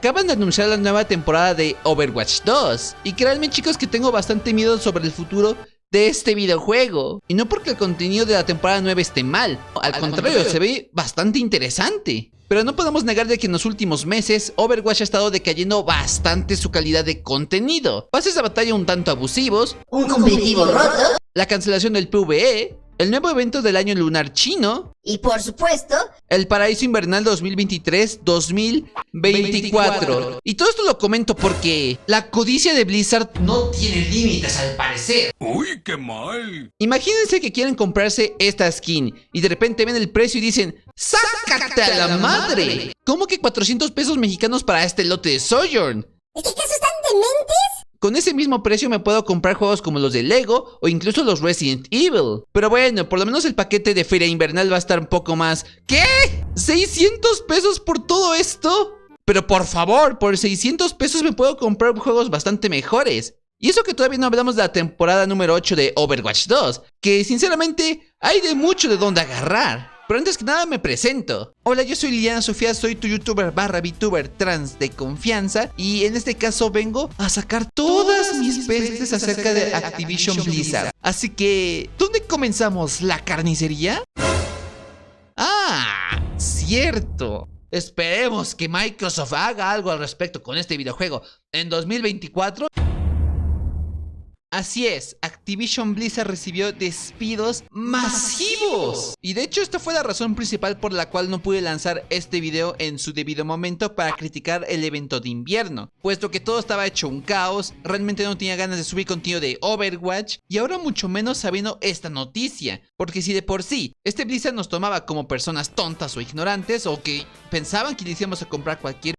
acaban de anunciar la nueva temporada de Overwatch 2. Y créanme chicos que tengo bastante miedo sobre el futuro de este videojuego. Y no porque el contenido de la temporada 9 esté mal, al contrario, se ve bastante interesante. Pero no podemos negar de que en los últimos meses Overwatch ha estado decayendo bastante su calidad de contenido. Pases de batalla un tanto abusivos, un competitivo roto, la cancelación del PvE, el nuevo evento del año lunar chino y por supuesto, el paraíso invernal 2023-2024. Y todo esto lo comento porque la codicia de Blizzard no tiene límites al parecer. ¡Uy, qué mal! Imagínense que quieren comprarse esta skin y de repente ven el precio y dicen ¡sácate a la madre! ¿Cómo que 400 pesos mexicanos para este lote de Sojourn? ¿Es que acaso están dementes? Con ese mismo precio me puedo comprar juegos como los de Lego o incluso los Resident Evil. Pero bueno, por lo menos el paquete de Feria Invernal va a estar un poco más... ¿Qué? ¿600 pesos por todo esto? Pero por favor, por 600 pesos me puedo comprar juegos bastante mejores. Y eso que todavía no hablamos de la temporada número 8 de Overwatch 2, que sinceramente hay de mucho de dónde agarrar. Pero antes que nada me presento. Hola, yo soy Liliana Sofía, soy tu youtuber barra VTuber trans de confianza. Y en este caso vengo a sacar todas mis pestes acerca de Activision Blizzard. Así que, ¿dónde comenzamos? ¿La carnicería? Ah, cierto. Esperemos que Microsoft haga algo al respecto con este videojuego en 2024. Así es, Activision Blizzard recibió despidos masivos. Y de hecho esta fue la razón principal por la cual no pude lanzar este video en su debido momento para criticar el evento de invierno, puesto que todo estaba hecho un caos, realmente no tenía ganas de subir contenido de Overwatch y ahora mucho menos sabiendo esta noticia, porque si de por sí este Blizzard nos tomaba como personas tontas o ignorantes o que pensaban que le íbamos a comprar cualquier...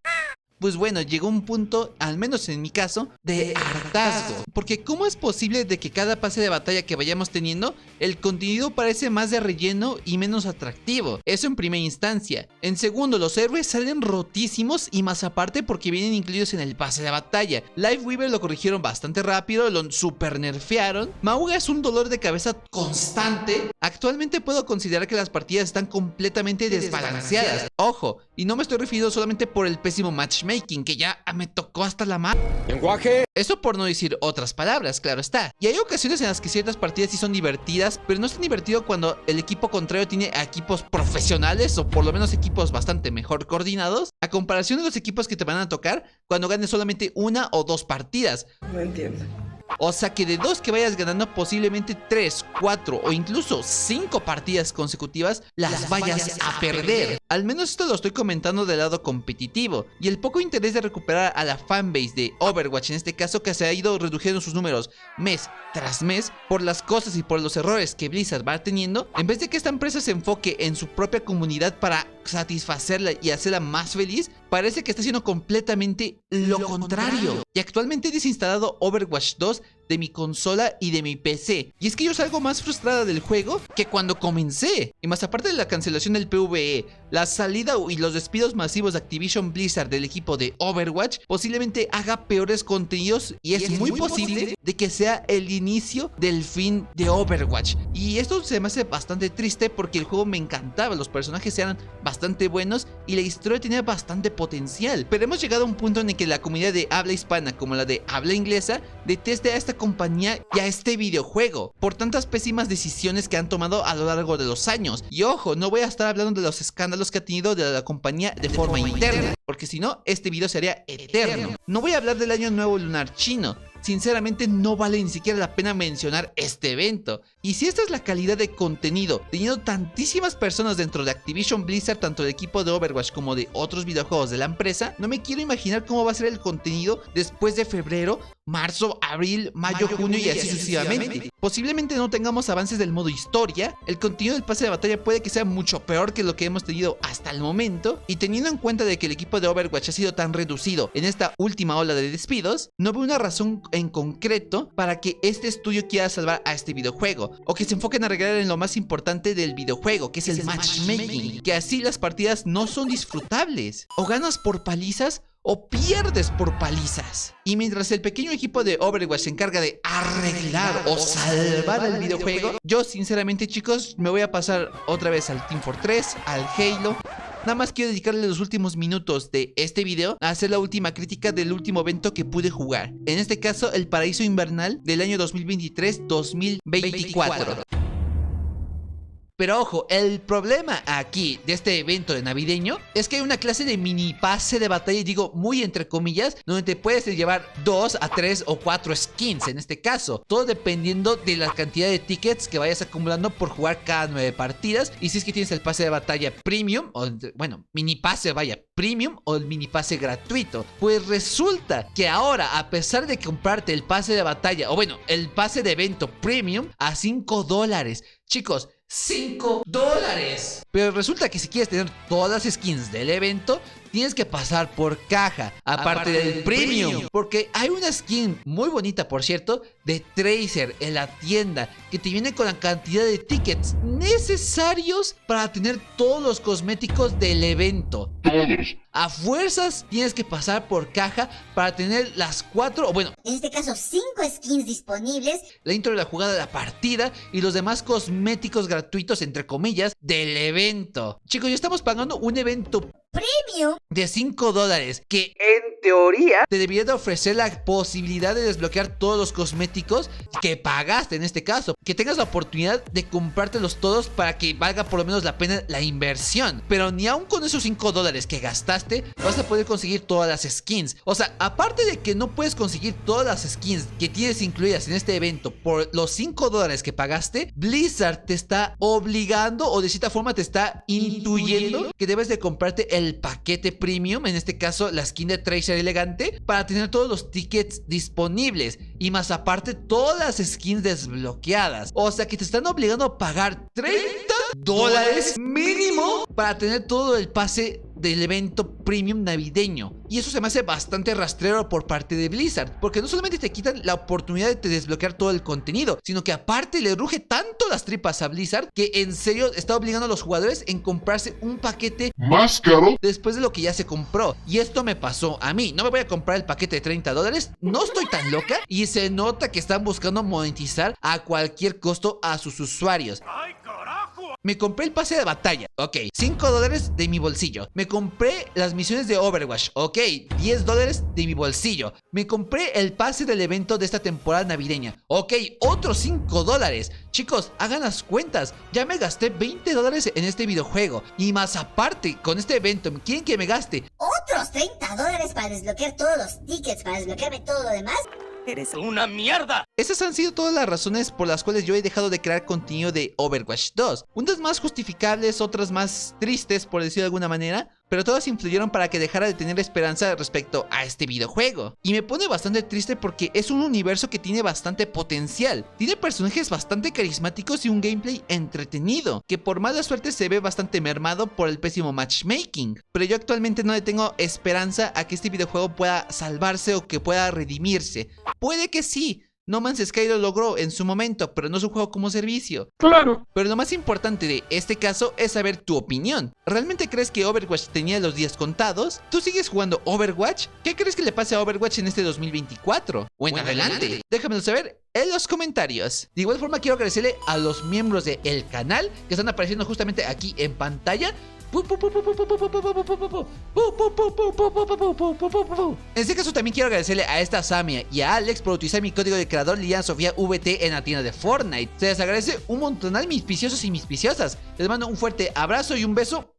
Pues bueno, llegó un punto, al menos en mi caso, de hartazgo. Porque ¿cómo es posible de que cada pase de batalla que vayamos teniendo, el contenido parece más de relleno y menos atractivo? Eso en primera instancia. En segundo, los héroes salen rotísimos y más aparte porque vienen incluidos en el pase de batalla. Lifeweaver lo corrigieron bastante rápido, lo super nerfearon. Mauga es un dolor de cabeza constante. Actualmente puedo considerar que las partidas están completamente desbalanceadas. Ojo, y no me estoy refiriendo solamente por el pésimo matchmaking, que ya me tocó hasta la madre. Lenguaje. Eso por no decir otras palabras, claro está. Y hay ocasiones en las que ciertas partidas sí son divertidas, pero no es tan divertido cuando el equipo contrario tiene equipos profesionales o por lo menos equipos bastante mejor coordinados, a comparación de los equipos que te van a tocar cuando ganes solamente una o dos partidas. No entiendo. O sea que de dos que vayas ganando, posiblemente 3, 4 o incluso 5 partidas consecutivas las vayas a perder. Al menos esto lo estoy comentando del lado competitivo. Y el poco interés de recuperar a la fanbase de Overwatch en este caso, que se ha ido reduciendo sus números mes tras mes por las cosas y por los errores que Blizzard va teniendo, en vez de que esta empresa se enfoque en su propia comunidad para satisfacerla y hacerla más feliz, parece que está haciendo completamente lo contrario. Y actualmente he desinstalado Overwatch 2 de mi consola y de mi PC. Y es que yo salgo más frustrada del juego que cuando comencé. Y más aparte de la cancelación del PvE, la salida y los despidos masivos de Activision Blizzard del equipo de Overwatch posiblemente haga peores contenidos y es muy posible de que sea el inicio del fin de Overwatch. Y esto se me hace bastante triste porque el juego me encantaba, los personajes eran bastante buenos y la historia tenía bastante potencial. Pero hemos llegado a un punto en el que la comunidad de habla hispana como la de habla inglesa detesta a esta compañía y a este videojuego por tantas pésimas decisiones que han tomado a lo largo de los años. Y ojo, no voy a estar hablando de los escándalos que ha tenido de la compañía de forma interna, porque si no, este video sería eterno. No voy a hablar del año nuevo lunar chino. Sinceramente no vale ni siquiera la pena mencionar este evento. Y si esta es la calidad de contenido, teniendo tantísimas personas dentro de Activision Blizzard, tanto del equipo de Overwatch como de otros videojuegos de la empresa, no me quiero imaginar cómo va a ser el contenido después de febrero, marzo, abril, mayo, junio y así sucesivamente. Posiblemente no tengamos avances del modo historia, el contenido del pase de batalla puede que sea mucho peor que lo que hemos tenido hasta el momento, y teniendo en cuenta de que el equipo de Overwatch ha sido tan reducido en esta última ola de despidos, no veo una razón en concreto para que este estudio quiera salvar a este videojuego, o que se enfoquen a arreglar en lo más importante del videojuego, que es el matchmaking, que así las partidas no son disfrutables. O ganas por palizas o pierdes por palizas. Y mientras el pequeño equipo de Overwatch se encarga de arreglar o salvar el videojuego, yo sinceramente chicos me voy a pasar otra vez al Team Fortress, al Halo Nada más quiero dedicarle los últimos minutos de este video a hacer la última crítica del último evento que pude jugar. En este caso, el Paraíso Invernal del año 2023-2024. Pero ojo, el problema aquí de este evento de navideño es que hay una clase de mini pase de batalla, y digo muy entre comillas, donde te puedes llevar 2 a 3 o 4 skins en este caso. Todo dependiendo de la cantidad de tickets que vayas acumulando por jugar cada 9 partidas. Y si es que tienes el pase de batalla premium, o bueno, mini pase vaya premium o el mini pase gratuito. Pues resulta que ahora, a pesar de comprarte el pase de batalla, o bueno, el pase de evento premium a $5, chicos, $5. Pero resulta que si quieres tener todas las skins del evento, tienes que pasar por caja, aparte del premium. Porque hay una skin muy bonita, por cierto, de Tracer en la tienda, que te viene con la cantidad de tickets necesarios para tener todos los cosméticos del evento. Todos. A fuerzas tienes que pasar por caja para tener las 4, o bueno, En este caso, 5 skins disponibles. la intro de la jugada de la partida y los demás cosméticos gratuitos, entre comillas, del evento. Chicos, ya estamos pagando un evento Premium. de $5 que en teoría te debería de ofrecer la posibilidad de desbloquear todos los cosméticos que pagaste en este caso, que tengas la oportunidad de comprártelos todos para que valga por lo menos la pena la inversión. Pero ni aun con esos $5 que gastaste vas a poder conseguir todas las skins. O sea, aparte de que no puedes conseguir todas las skins que tienes incluidas en este evento por los $5 que pagaste, Blizzard te está obligando, o de cierta forma te está intuyendo, que debes de comprarte el paquete premium, en este caso la skin de Tracer elegante, para tener todos los tickets disponibles y más aparte todas las skins desbloqueadas. O sea que te están obligando a pagar $30 mínimo para tener todo el pase del evento premium navideño. Y eso se me hace bastante rastrero por parte de Blizzard, porque no solamente te quitan la oportunidad de desbloquear todo el contenido, sino que aparte le ruge tanto las tripas a Blizzard que en serio está obligando a los jugadores en comprarse un paquete más caro después de lo que ya se compró. Y esto me pasó a mí. No me voy a comprar el paquete de $30, no estoy tan loca. Y se nota que están buscando monetizar a cualquier costo a sus usuarios. ¡Ay, carajo! Me compré el pase de batalla, ok, $5 de mi bolsillo. Me compré las misiones de Overwatch, ok, $10 de mi bolsillo. Me compré el pase del evento de esta temporada navideña, ok, otros $5. Chicos, hagan las cuentas, ya me gasté $20 en este videojuego. Y más aparte, con este evento, ¿quieren que me gaste Otros $30 para desbloquear todos los tickets, para desbloquearme todo lo demás. ¡Eres una mierda! Esas han sido todas las razones por las cuales yo he dejado de crear contenido de Overwatch 2. Unas más justificables, otras más tristes, por decirlo de alguna manera, pero todas influyeron para que dejara de tener esperanza respecto a este videojuego. Y me pone bastante triste porque es un universo que tiene bastante potencial. Tiene personajes bastante carismáticos y un gameplay entretenido, que por mala suerte se ve bastante mermado por el pésimo matchmaking. Pero yo actualmente no le tengo esperanza a que este videojuego pueda salvarse o que pueda redimirse. Puede que sí. No Man's Sky lo logró en su momento, pero no es un juego como servicio. claro. Pero lo más importante de este caso es saber tu opinión. ¿Realmente crees que Overwatch tenía los días contados? ¿Tú sigues jugando Overwatch? ¿Qué crees que le pase a Overwatch en este 2024? O en adelante. Déjamelo saber en los comentarios. De igual forma quiero agradecerle a los miembros del canal que están apareciendo justamente aquí en pantalla. En este caso también quiero agradecerle a esta Samia y a Alex por utilizar mi código de creador Liliana Sofía VT en la tienda de Fortnite. Se les agradece un montonal, mis viciosos y mis viciosas. Les mando un fuerte abrazo y un beso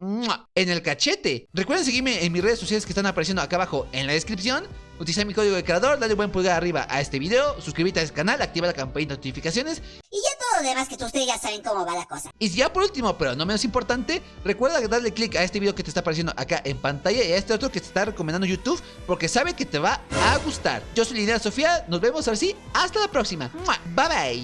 en el cachete. Recuerden seguirme en mis redes sociales que están apareciendo acá abajo en la descripción. Utilizar mi código de creador, dale buen pulgar arriba a este video, suscríbete a este canal, activa la campanita de notificaciones. Y ya todo lo demás que ustedes ya saben cómo va la cosa. Y ya por último, pero no menos importante, recuerda darle click a este video que te está apareciendo acá en pantalla y a este otro que te está recomendando YouTube, porque sabe que te va a gustar. Yo soy Liliana Sofía, nos vemos ahora sí, hasta la próxima. Bye bye.